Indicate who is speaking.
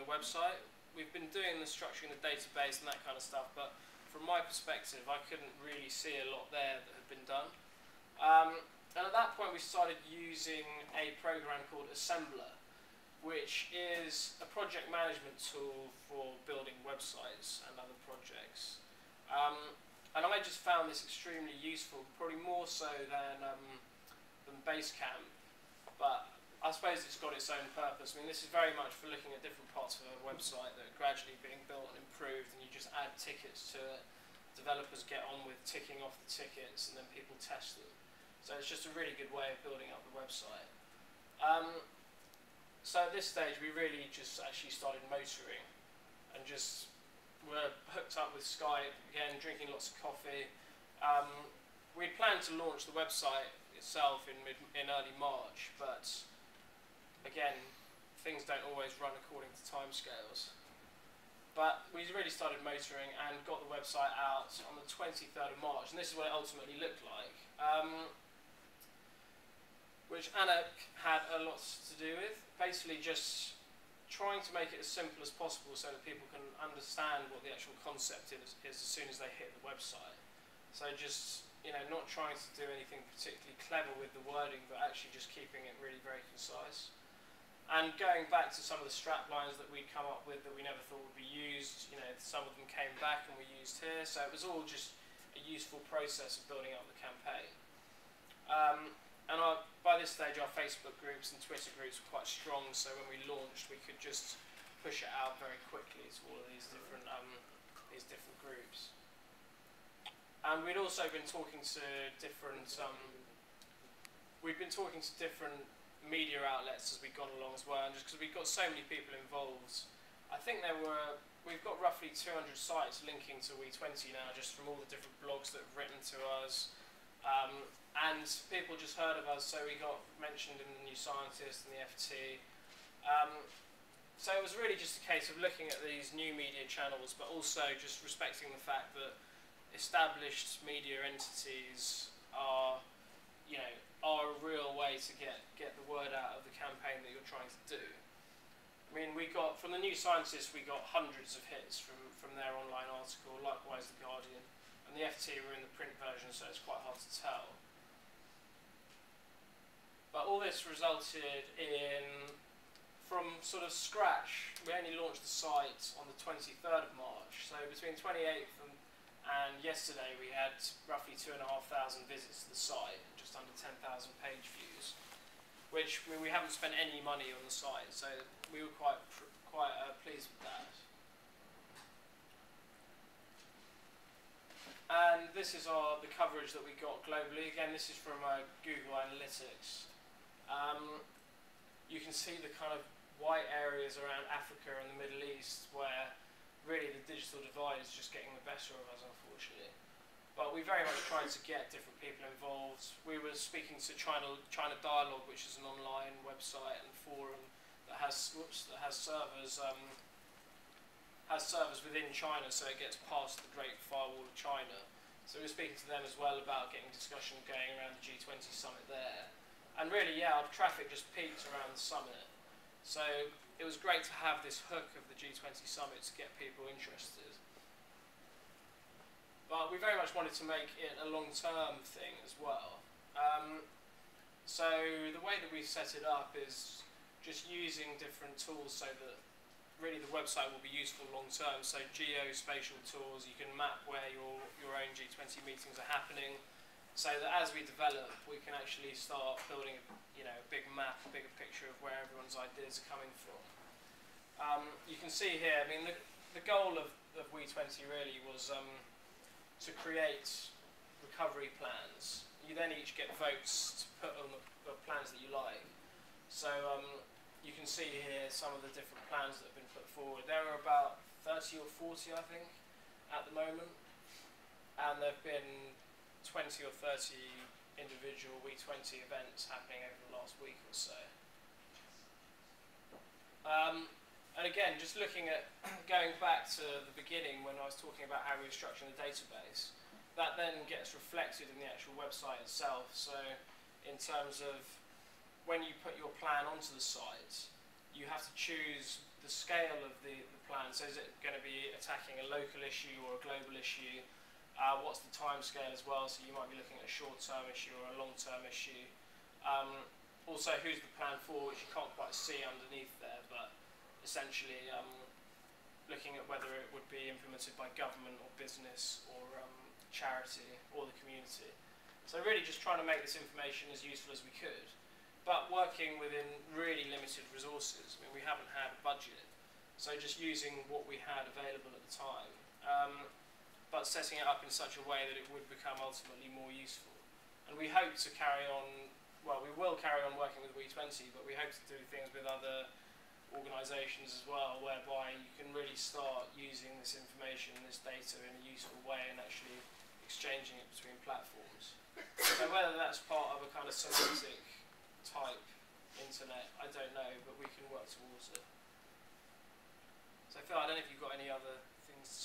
Speaker 1: website. We've been doing the structuring the database and that kind of stuff, but from my perspective, I couldn't really see a lot there that had been done. And at that point, we started using a program called Assembler, which is a project management tool for building websites and other projects. And I just found this extremely useful, probably more so than Basecamp, but I suppose it's got its own purpose. I mean, this is very much for looking at different parts of a website that are gradually being built and improved, and you just add tickets to it. Developers get on with ticking off the tickets, and then people test them. So it's just a really good way of building up the website. So at this stage, we really just actually started motoring, and just were hooked up with Skype, again, drinking lots of coffee. We planned to launch the website itself in early March, but again, things don't always run according to timescales. But we really started motoring and got the website out on the 23rd of March, and this is what it ultimately looked like, which Anna had a lot to do with. Basically just trying to make it as simple as possible so that people can understand what the actual concept is as soon as they hit the website. So just, you know, not trying to do anything particularly clever with the wording, but actually just keeping it really very concise. And going back to some of the strap lines that we'd come up with that we never thought would be used, you know, some of them came back and were used here, so it was all just a useful process of building up the campaign. By this stage, our Facebook groups and Twitter groups were quite strong, so when we launched, we could just push it out very quickly to all of these different groups. And we'd also been talking to different media outlets as we'd gone along as well, and just because we've got so many people involved. I think we've got roughly 200 sites linking to we20 now, just from all the different blogs that have written to us. And people just heard of us, so we got mentioned in the New Scientist and the FT. So it was really just a case of looking at these new media channels, but also just respecting the fact that established media entities are a real way to get the word out of the campaign that you're trying to do. I mean, from the New Scientist, we got hundreds of hits from their online article, likewise the Guardian. And the FT were in the print version, so it's quite hard to tell. But all this resulted in, from sort of scratch, we only launched the site on the 23rd of March. So between 28th and yesterday, we had roughly 2,500 visits to the site, and just under 10,000 page views, which, I mean, we haven't spent any money on the site, so we were quite pleased with that. And this is the coverage that we got globally. Again, this is from Google Analytics. You can see the kind of white areas around Africa and the Middle East where really the digital divide is just getting the better of us, unfortunately. But we very much tried to get different people involved. We were speaking to China Dialogue, which is an online website and forum that has servers within China, so it gets past the Great Firewall of China. So we were speaking to them as well about getting discussion going around the G20 summit there. And really, yeah, our traffic just peaked around the summit. So it was great to have this hook of the G20 summit to get people interested. But we very much wanted to make it a long-term thing as well. So the way that we set it up is just using different tools so that really the website will be useful long-term. So geospatial tools, you can map where your own G20 meetings are happening, so that as we develop, we can actually start building a big map, a bigger picture of where everyone's ideas are coming from. You can see here, I mean, the goal of we20 really was to create recovery plans. You then each get votes to put on the plans that you like. So you can see here some of the different plans that have been put forward. There are about 30 or 40, I think, at the moment. And there have been 20 or 30 individual we20 events happening over the last week or so. And again, just looking at, going back to the beginning when I was talking about how we were structuring the database, that then gets reflected in the actual website itself. So in terms of when you put your plan onto the site, you have to choose the scale of the plan. So is it going to be attacking a local issue or a global issue? What's the time scale as well? So you might be looking at a short-term issue or a long-term issue. Also, who's the plan for, which you can't quite see underneath there, but essentially looking at whether it would be implemented by government or business or charity or the community. So really just trying to make this information as useful as we could, but working within really limited resources. I mean, we haven't had a budget, so just using what we had available at the time, but setting it up in such a way that it would become ultimately more useful. And we hope to carry on, well, we will carry on working with we20, but we hope to do things with other organisations as well, whereby you can really start using this information, this data in a useful way and actually exchanging it between platforms. So whether that's part of a kind of semantic type internet, I don't know, but we can work towards it. So Phil, I don't know if you've got any other things to